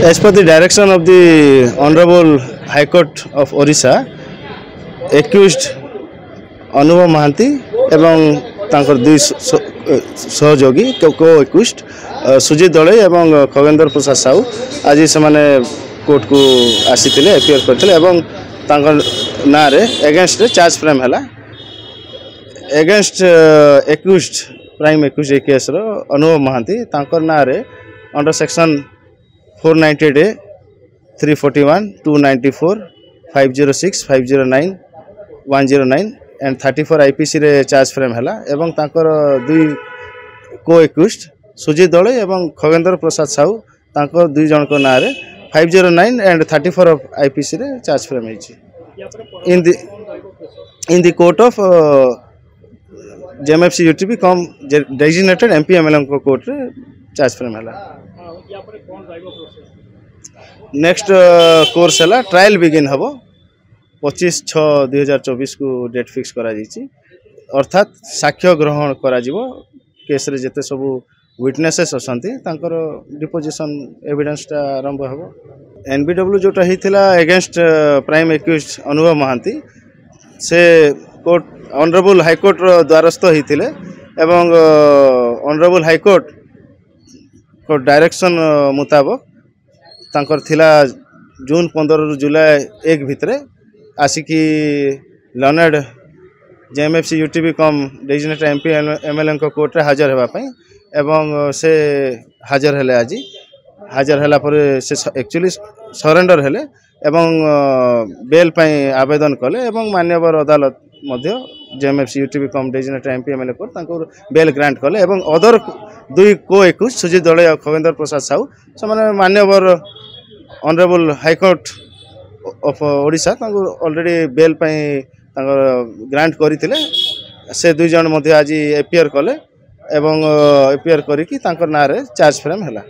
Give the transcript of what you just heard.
As per the direction of the Honorable High Court of Orissa, accused Anubhav Mahanti एवं तांकर दुई सहयोगी को एक्यूज्ड सुजीत दले एवं खगेंद्र प्रसाद साहू आज से कोर्ट को आसी एपियर करते ना एगेन्स्ट चार्ज फ्रेम है against accused prime accused case अनुभव महांती ना under section 498A 341 294 506 509 109 and 34 IPC रे चार्ज फ्रेम है एवं तांकर दुई को एक्यूज्ड सुजीत दले एवं खगेंद्र प्रसाद साहू तांकर दुई जन को ना 509 एंड 34 ऑफ IPC रे चार्ज फ्रेम है in the court of JMFC UTB come designated MP MLM को कोर्ट रे चार्ज फ्रेम है नेक्स्ट कोर्स है ट्रायल बिगिन हम 25/6/2024 को डेट फिक्स करा अर्थात साक्ष्य ग्रहण करा केस रे जेते सब विटनेसेस असंती तांकर डिपोजिशन एविडेंस आरंभ हम NBW जोटा होता एगेन्स्ट प्राइम एक्यूज्ड अनुभव महांती से कोर्ट ऑनरेबल हाईकोर्ट द्वारस्थ होते एवं ऑनरेबल हाईकोर्ट को डायरेक्शन मुताबक तांकर थिला जून 15 जुलाई 1 भितरे आसिकी लर्नेड JMFC UTB कम डेजिग्नेटेड MP MLM को कोर्ट रे हाजर होगापाई एवं से हाजर हेले आज हाजर है से एक्चुअली सरेंडर हेले एवं बेल पाई आवेदन कले एवं मान्यवर अदालत मध्य JMFC UTB कम डेजिग्नेटेड MP MLM कोर्ट तांको बेल ग्रांट कले एवं अदर दुई को एक्यूज्ड सुजीत दले और खगेंद्र प्रसाद साहू से मान्यवर honourable high court of Odisha already bail पाई ग्रांट करते से दुई जन आज एपियर कले एवं एपियर करी ना चार्ज फ्रेम है।